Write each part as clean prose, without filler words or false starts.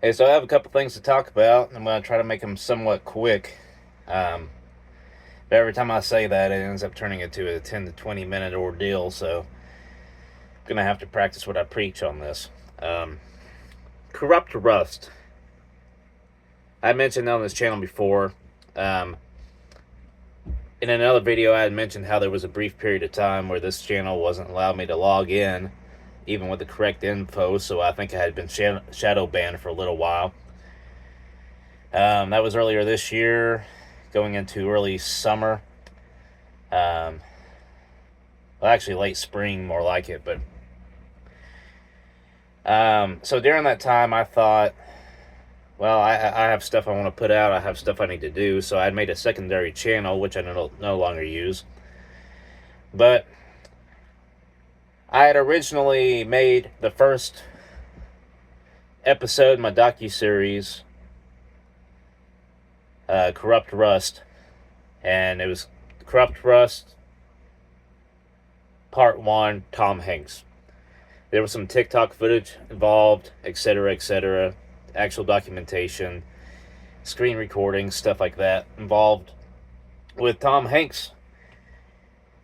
Hey, so I have a couple things to talk about. I'm going to try to make them somewhat quick. Um, but every time I say that, it ends up turning into a 10 to 20 minute ordeal, so I'm going to have to practice what I preach on this. Um, Corrupt Rust. I mentioned on this channel before. Um, in another video, I had mentioned how there was a brief period of time where this channel wasn't allowing me to log in, even with the correct info, so I think I had been shadow banned for a little while. That was earlier this year, going into early summer. Um, well, actually, late spring, more like it. But so during that time, I thought, well, I have stuff I want to put out. I have stuff I need to do. So I made a secondary channel, which I no longer use. But I had originally made the first episode in my docu-series, Corrupt Rust, and it was Corrupt Rust Part 1, Tom Hanks. There was some TikTok footage involved, etc., etc., actual documentation, screen recordings, stuff like that involved with Tom Hanks.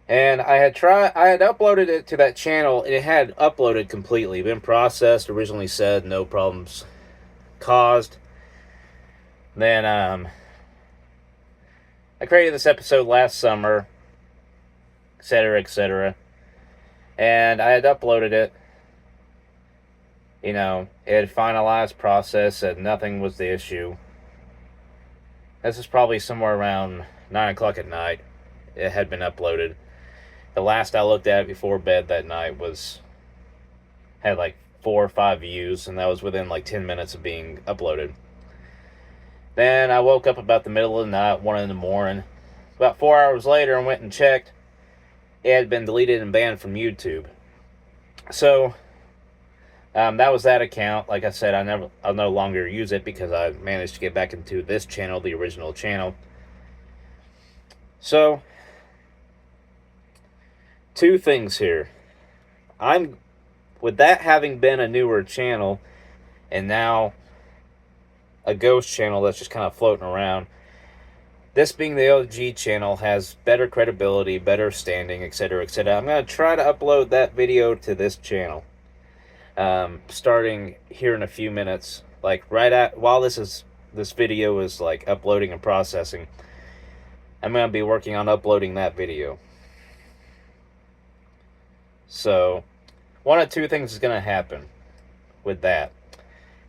And I had uploaded it to that channel, and it had uploaded completely, been processed, originally said no problems caused. Then I created this episode last summer, etc., etc., and I had uploaded it. You know, it had finalized process, said nothing was the issue. This is probably somewhere around 9 o'clock at night. It had been uploaded. The last I looked at it before bed that night had like 4 or 5 views, and that was within like 10 minutes of being uploaded. Then I woke up about the middle of the night, 1 in the morning. About 4 hours later, I went and checked. It had been deleted and banned from YouTube. So that was that account. Like I said, I'll no longer use it because I managed to get back into this channel, the original channel. So, two things here. With that having been a newer channel, and now a ghost channel that's just kind of floating around, this being the OG channel has better credibility, better standing, etc., etc. I'm going to try to upload that video to this channel, starting here in a few minutes. Like while this video is like uploading and processing, I'm going to be working on uploading that video. So, one of two things is going to happen with that.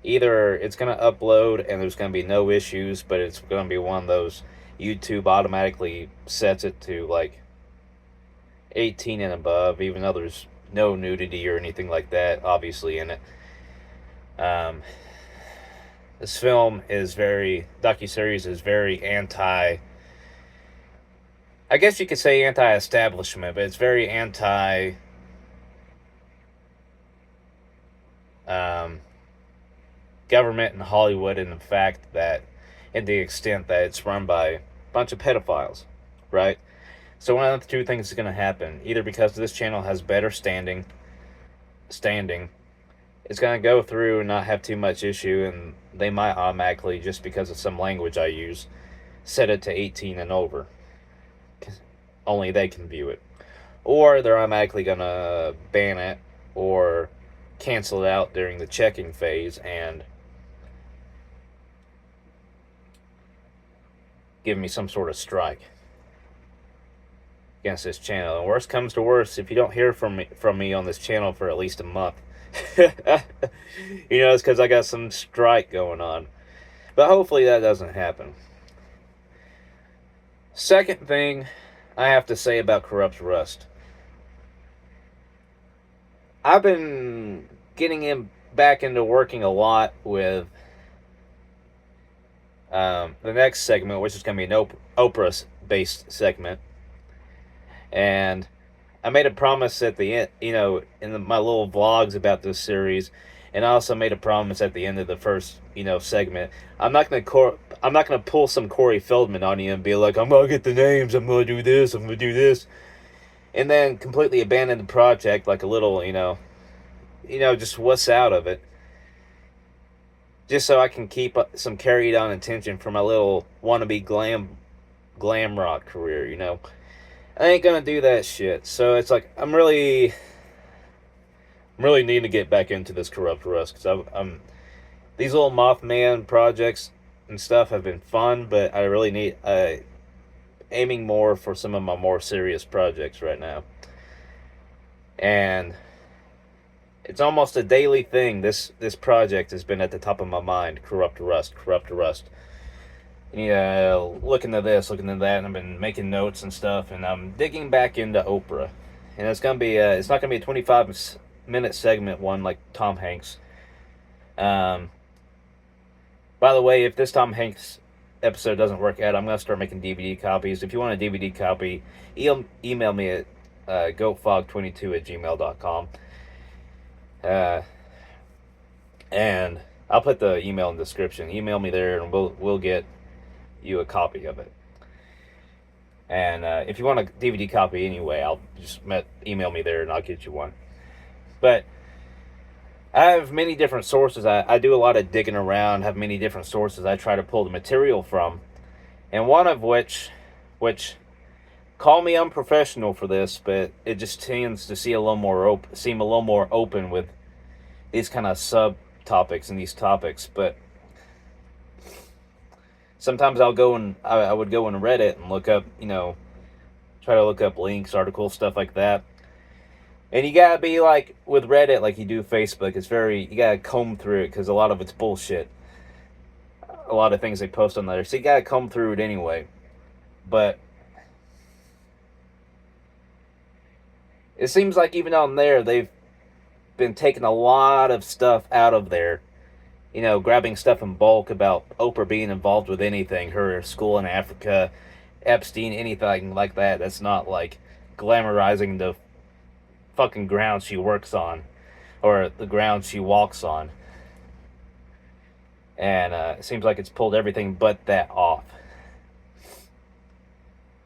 Either it's going to upload and there's going to be no issues, but it's going to be one of those YouTube automatically sets it to like 18 and above, even though there's no nudity or anything like that, obviously, in it. This docuseries is very I guess you could say anti-establishment, but it's very anti government in Hollywood, and the extent that it's run by a bunch of pedophiles, right? So one of the two things is going to happen. Either because this channel has better standing, it's going to go through and not have too much issue, and they might automatically, just because of some language I use, set it to 18 and over. Only they can view it. Or they're automatically going to ban it or cancel it out during the checking phase and give me some sort of strike against this channel. And worst comes to worst, if you don't hear from me on this channel for at least a month, it's because I got some strike going on. But hopefully that doesn't happen. Second thing I have to say about Corrupt Rust. I've been getting back into working a lot with the next segment, which is going to be an Oprah-based segment. And I made a promise at the end, in my little vlogs about this series, and I also made a promise at the end of the first, segment. I'm not gonna pull some Corey Feldman on you and be like, I'm gonna get the names, I'm gonna do this, and then completely abandon the project like a little, just what's out of it. just so I can keep some carried on attention for my little wannabe glam rock career, you know. I ain't gonna do that shit. So it's like I'm really needing to get back into this Corrupt Rust because I'm these little Mothman projects and stuff have been fun, but I really need aiming more for some of my more serious projects right now. And it's almost a daily thing. This project has been at the top of my mind. Corrupt Rust, Corrupt Rust. Yeah, look into this, look into that, and I've been making notes and stuff, and I'm digging back into Oprah. And it's not gonna be a 25-minute segment one like Tom Hanks. Um, by the way, if this Tom Hanks episode doesn't work out, I'm gonna start making DVD copies. If you want a DVD copy, email me at goatfog22@gmail.com. And I'll put the email in the description. Email me there, and we'll get you a copy of it. And if you want a DVD copy anyway, I'll just email me there, and I'll get you one. But I have many different sources. I do a lot of digging around. Have many different sources I try to pull the material from, and one of which call me unprofessional for this, but it just tends to seem a little more open with these kind of subtopics and these topics. But sometimes I would go in Reddit and look up, try to look up links, articles, stuff like that. And you gotta be like with Reddit, like you do Facebook. You gotta comb through it because a lot of it's bullshit. A lot of things they post on there, so you gotta comb through it anyway. But it seems like even on there, they've been taking a lot of stuff out of there. Grabbing stuff in bulk about Oprah being involved with anything, her school in Africa, Epstein, anything like that. That's not like glamorizing the fucking ground she works on or the ground she walks on. And it seems like it's pulled everything but that off.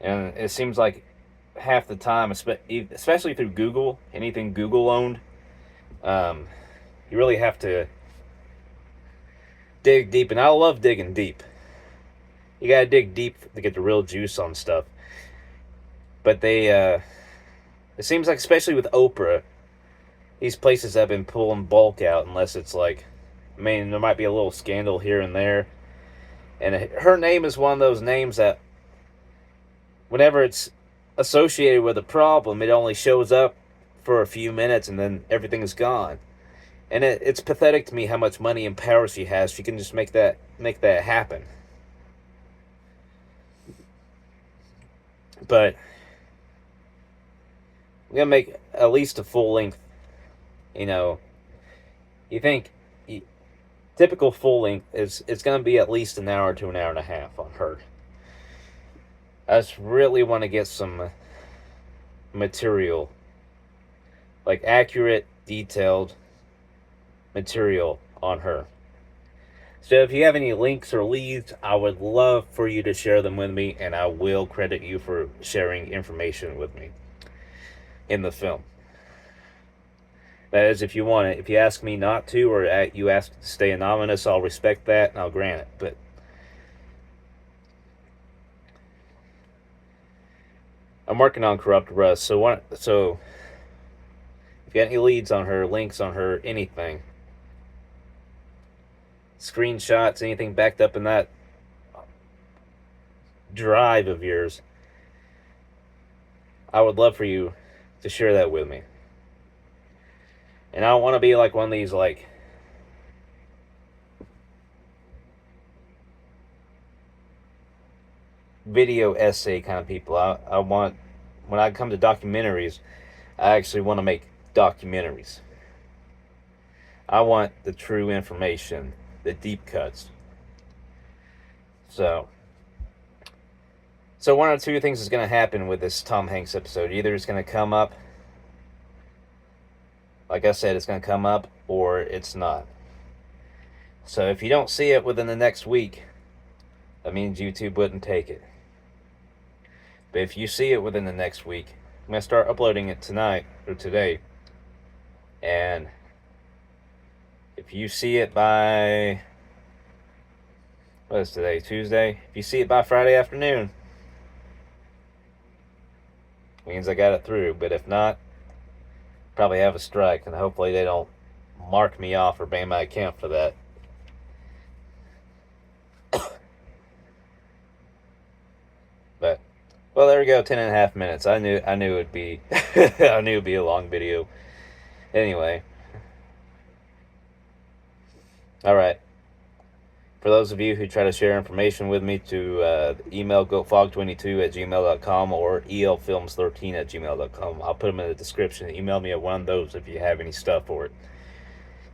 And it seems like half the time, especially through Google, anything Google owned, you really have to dig deep. And I love digging deep. You gotta dig deep to get the real juice on stuff. But it seems like, especially with Oprah, these places have been pulling bulk out unless it's like, there might be a little scandal here and there. And her name is one of those names that whenever it's associated with a problem, it only shows up for a few minutes and then everything is gone. And it's pathetic to me how much money and power she has. She can just make that happen. But we're gonna make at least a full length. You think typical full length it's gonna be at least an hour to an hour and a half on her. I just really want to get some material, like accurate, detailed material on her. So if you have any links or leads, I would love for you to share them with me, and I will credit you for sharing information with me in the film. That is, if you want it. If you ask me not to, or you ask to stay anonymous, I'll respect that and I'll grant it. But I'm working on Corrupt Rust. So if you got any leads on her, links on her, anything, screenshots, anything backed up in that drive of yours, I would love for you to share that with me. And I don't want to be like one of these like video essay kind of people. I want, when I come to documentaries, I actually want to make documentaries. I want the true information, the deep cuts. So one or two things is going to happen with this Tom Hanks episode. Either it's going to come up, like I said, it's going to come up, or it's not. So if you don't see it within the next week, that means YouTube wouldn't take it. But if you see it within the next week, I'm going to start uploading it tonight or today. And if you see it by What is today? Tuesday? If you see it by Friday afternoon, means I got it through. But if not, probably have a strike, and hopefully they don't mark me off or ban my account for that. But well, there we go. 10.5 minutes. I knew it'd be I knew it'd be a long video. Anyway, all right. For those of you who try to share information with me, to email goatfog22@gmail.com or elfilms13@gmail.com. I'll put them in the description. Email me at one of those if you have any stuff for it.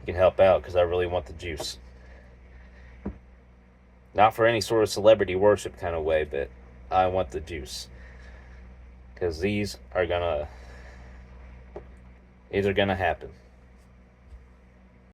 You can help out because I really want the juice. Not for any sort of celebrity worship kind of way, but I want the juice. Because these are gonna happen.